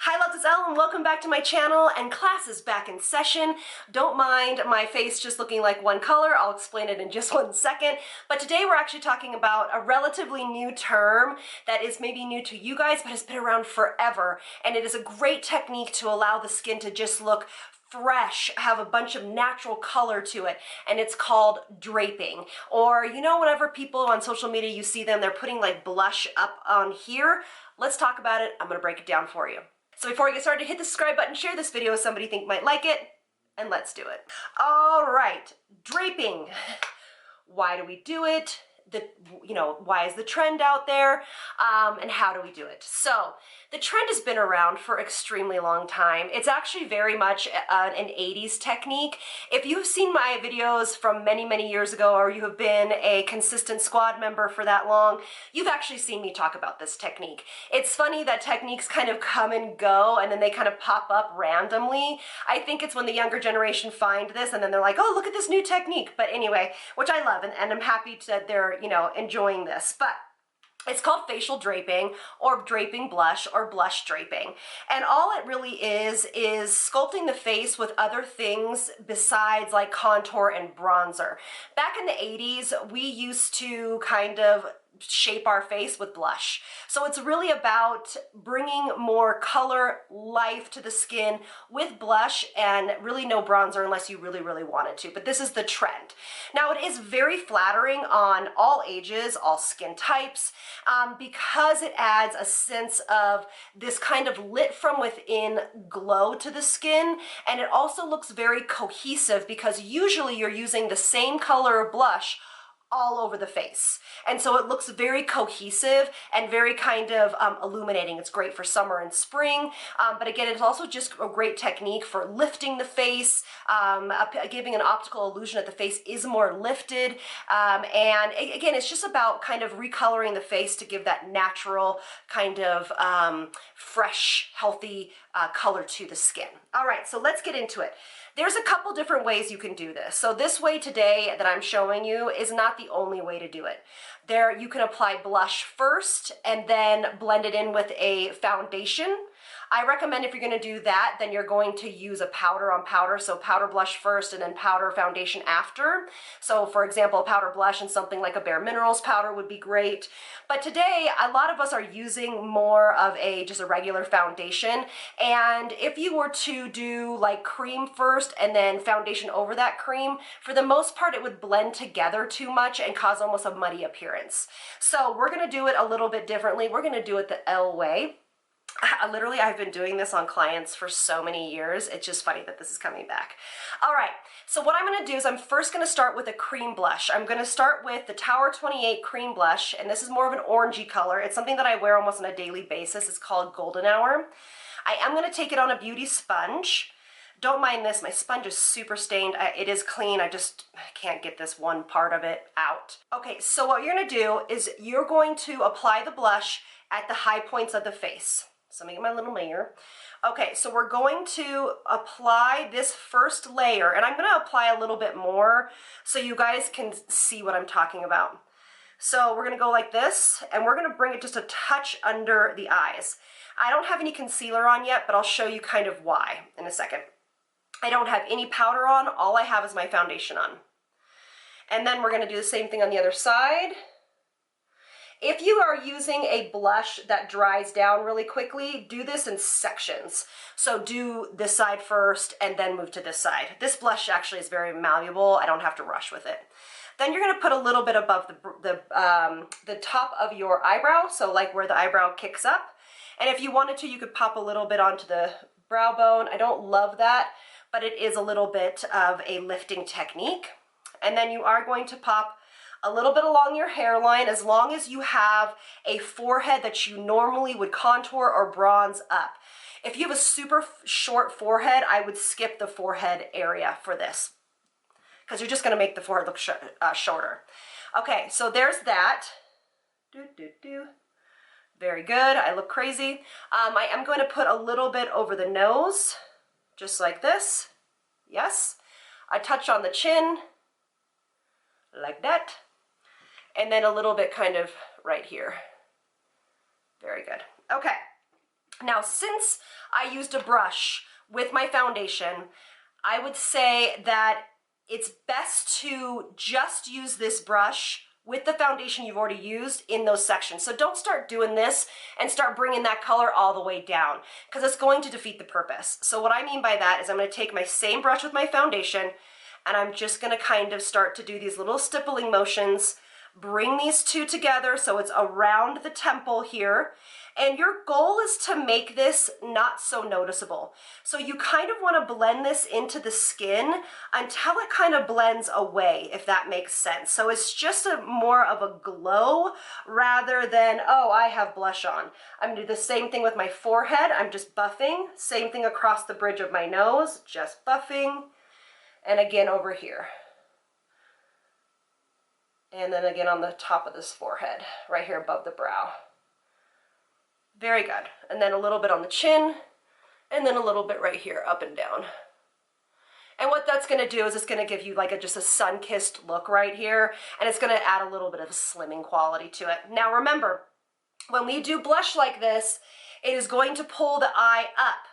Hi loves, it's Elle and welcome back to my channel, and class is back in session. Don't mind my face just looking like one color, I'll explain it in just 1 second. But today we're actually talking about a relatively new term that is maybe new to you guys but has been around forever, and it is a great technique to allow the skin to just look fresh, have a bunch of natural color to it, and it's called draping. Or whenever people on social media, you see them, they're putting like blush up on here. Let's talk about it. I'm gonna break it down for you. So before we get started, hit the subscribe button, share this video with somebody you think might like it, and let's do it. All right, draping. Why do we do it? Why is the trend out there? And how do we do it? So the trend has been around for extremely long time. It's actually very much an 80s technique. If you've seen my videos from many, many years ago, or you have been a consistent squad member for that long, you've actually seen me talk about this technique. It's funny that techniques kind of come and go, and then they kind of pop up randomly. I think it's when the younger generation find this, and then they're like, oh, look at this new technique. But anyway, which I love, and I'm happy that they're enjoying this. But it's called facial draping, or draping blush, or blush draping. And all it really is sculpting the face with other things besides like contour and bronzer. Back in the 80s, we used to kind of shape our face with blush. So it's really about bringing more color, life to the skin with blush, and really no bronzer unless you really, really wanted to. But this is the trend. Now it is very flattering on all ages, all skin types, because it adds a sense of this kind of lit from within glow to the skin. And it also looks very cohesive because usually you're using the same color of blush all over the face. And so it looks very cohesive and very kind of illuminating. It's great for summer and spring, but again, it's also just a great technique for lifting the face, giving an optical illusion that the face is more lifted. And again, it's just about kind of recoloring the face to give that natural kind of fresh, healthy color to the skin. All right, so let's get into it. There's a couple different ways you can do this. So this way today that I'm showing you is not the only way to do it. There, you can apply blush first and then blend it in with a foundation. I recommend if you're going to do that, then you're going to use a powder on powder. So powder blush first and then powder foundation after. So for example, powder blush and something like a Bare Minerals powder would be great. But today, a lot of us are using more of just a regular foundation. And if you were to do like cream first and then foundation over that cream, for the most part, it would blend together too much and cause almost a muddy appearance. So we're going to do it a little bit differently. We're going to do it the Elle way. Literally, I've been doing this on clients for so many years. It's just funny that this is coming back. All right, so what I'm going to do is I'm first going to start with a cream blush. I'm going to start with the Tower 28 cream blush, and this is more of an orangey color. It's something that I wear almost on a daily basis. It's called Golden Hour. I am going to take it on a beauty sponge. Don't mind this, my sponge is super stained. It is clean, I can't get this one part of it out. Okay, so what you're going to do is you're going to apply the blush at the high points of the face. So let me get my little mirror. Okay, so we're going to apply this first layer, and I'm going to apply a little bit more so you guys can see what I'm talking about. So we're going to go like this, and we're going to bring it just a touch under the eyes. I don't have any concealer on yet, but I'll show you kind of why in a second. I don't have any powder on, all I have is my foundation on. And then we're going to do the same thing on the other side. If you are using a blush that dries down really quickly, do this in sections. So do this side first and then move to this side. This blush actually is very malleable. I don't have to rush with it. Then you're going to put a little bit above the top of your eyebrow, so like where the eyebrow kicks up. And if you wanted to, you could pop a little bit onto the brow bone. I don't love that, but it is a little bit of a lifting technique. And then you are going to pop a little bit along your hairline, as long as you have a forehead that you normally would contour or bronze up. If you have a super short forehead, I would skip the forehead area for this, because you're just going to make the forehead look shorter. Okay, so there's that. Very good. I look crazy. I am going to put a little bit over the nose, just like this. Yes. I touch on the chin, like that. And then a little bit kind of right here. Very good. Okay. Now, since I used a brush with my foundation, I would say that it's best to just use this brush with the foundation you've already used in those sections. So don't start doing this and start bringing that color all the way down, because it's going to defeat the purpose. So what I mean by that is I'm going to take my same brush with my foundation, and I'm just going to kind of start to do these little stippling motions, bring these two together so it's around the temple here. And your goal is to make this not so noticeable. So you kind of want to blend this into the skin until it kind of blends away, if that makes sense. So it's just more of a glow rather than, oh, I have blush on. I'm going to do the same thing with my forehead. I'm just buffing. Same thing across the bridge of my nose, just buffing. And again over here. And then again on the top of this forehead, right here above the brow. Very good. And then a little bit on the chin, and then a little bit right here, up and down. And what that's going to do is it's going to give you like just a sun-kissed look right here, and it's going to add a little bit of a slimming quality to it. Now remember, when we do blush like this, it is going to pull the eye up.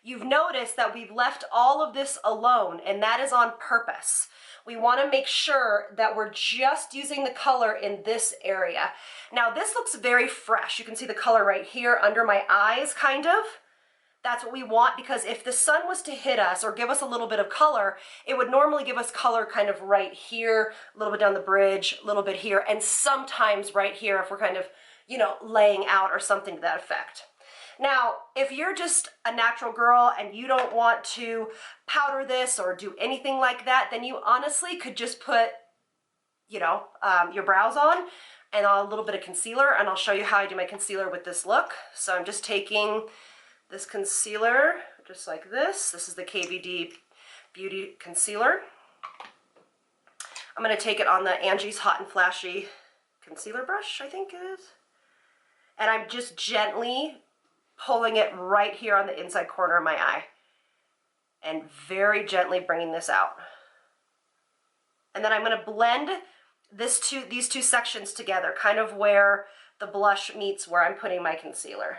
You've noticed that we've left all of this alone, and that is on purpose. We want to make sure that we're just using the color in this area. Now this looks very fresh. You can see the color right here under my eyes, kind of. That's what we want, because if the sun was to hit us or give us a little bit of color, it would normally give us color kind of right here, a little bit down the bridge, a little bit here, and sometimes right here if we're kind of, you know, laying out or something to that effect. Now, if you're just a natural girl and you don't want to powder this or do anything like that, then you honestly could just put, you know, your brows on and a little bit of concealer, and I'll show you how I do my concealer with this look. So I'm just taking this concealer just like this. This is the KVD Beauty concealer. I'm going to take it on the Angie's Hot and Flashy concealer brush, I think it is. And I'm just gently pulling it right here on the inside corner of my eye and very gently bringing this out. And then I'm going to blend these two sections together, kind of where the blush meets where I'm putting my concealer.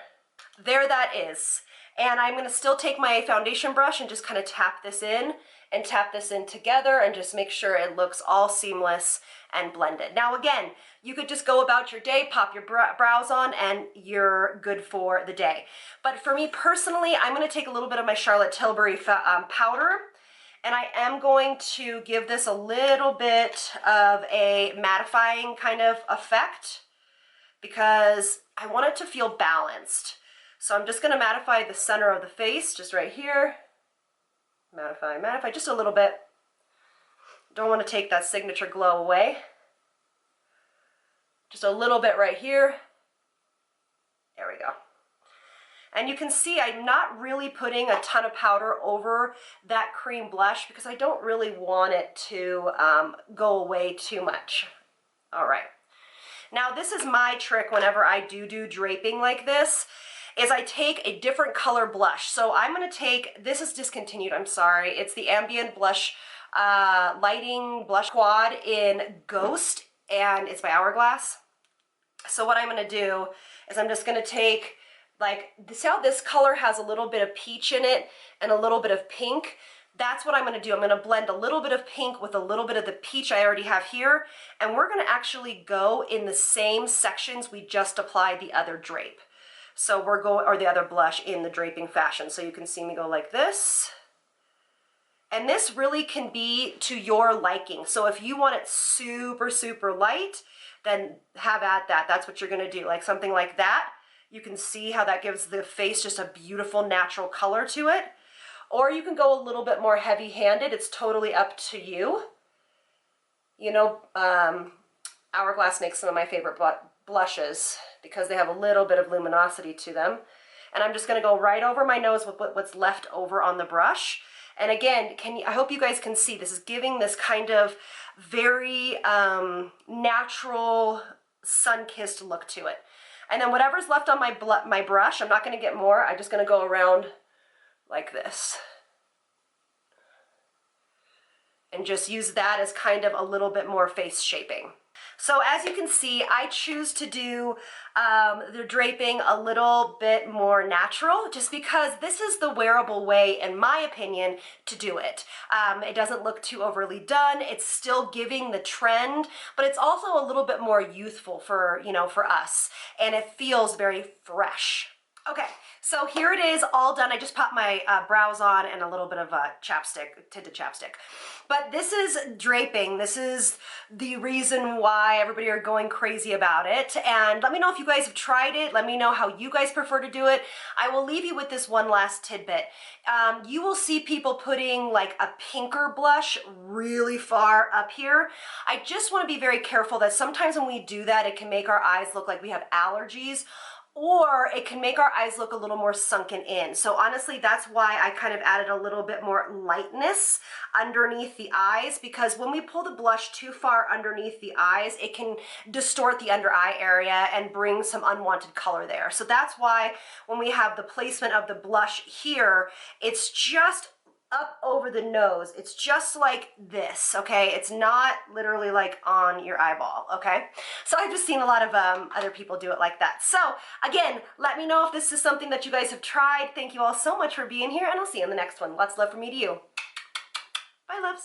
There that is. And I'm going to still take my foundation brush and just kind of tap this in and tap this in together and just make sure it looks all seamless and blended. Now again, you could just go about your day, pop your brows on, and you're good for the day. But for me personally, I'm going to take a little bit of my Charlotte Tilbury powder, and I am going to give this a little bit of a mattifying kind of effect because I want it to feel balanced. So I'm just going to mattify the center of the face, just right here. Mattify, mattify, just a little bit. Don't want to take that signature glow away. Just a little bit right here. There we go. And you can see I'm not really putting a ton of powder over that cream blush because I don't really want it to go away too much. All right. Now this is my trick whenever I do draping like this, is I take a different color blush. So I'm going to take, this is discontinued, I'm sorry. It's the Ambient Blush Lighting Blush Quad in Ghost, and it's by Hourglass. So what I'm going to do is I'm just going to take, like, see how this color has a little bit of peach in it and a little bit of pink? That's what I'm going to do. I'm going to blend a little bit of pink with a little bit of the peach I already have here, and we're going to actually go in the same sections we just applied the other drape. So we're going, or the other blush in the draping fashion. So you can see me go like this. And this really can be to your liking. So if you want it super, super light, then have at that. That's what you're going to do. Like something like that. You can see how that gives the face just a beautiful natural color to it. Or you can go a little bit more heavy-handed. It's totally up to you. You know, Hourglass makes some of my favorite blushes because they have a little bit of luminosity to them. And I'm just going to go right over my nose with what's left over on the brush. And again, I hope you guys can see this is giving this kind of very natural sun-kissed look to it. And then whatever's left on my brush, I'm not going to get more. I'm just going to go around like this. And just use that as kind of a little bit more face shaping. So as you can see, I choose to do the draping a little bit more natural just because this is the wearable way, in my opinion, to do it. It doesn't look too overly done. It's still giving the trend, but it's also a little bit more youthful for, you know, for us, and it feels very fresh. Okay, so here it is all done. I just popped my brows on and a little bit of chapstick, tinted chapstick. But this is draping. This is the reason why everybody are going crazy about it. And let me know if you guys have tried it. Let me know how you guys prefer to do it. I will leave you with this one last tidbit. You will see people putting like a pinker blush really far up here. I just want to be very careful that sometimes when we do that, it can make our eyes look like we have allergies, or it can make our eyes look a little more sunken in. So honestly, that's why I kind of added a little bit more lightness underneath the eyes, because when we pull the blush too far underneath the eyes, it can distort the under eye area and bring some unwanted color there. So that's why when we have the placement of the blush here, it's just up over the nose. It's just like this, okay? It's not literally like on your eyeball, okay? So I've just seen a lot of other people do it like that. So again, let me know if this is something that you guys have tried. Thank you all so much for being here, and I'll see you in the next one. Lots of love from me to you. Bye, loves.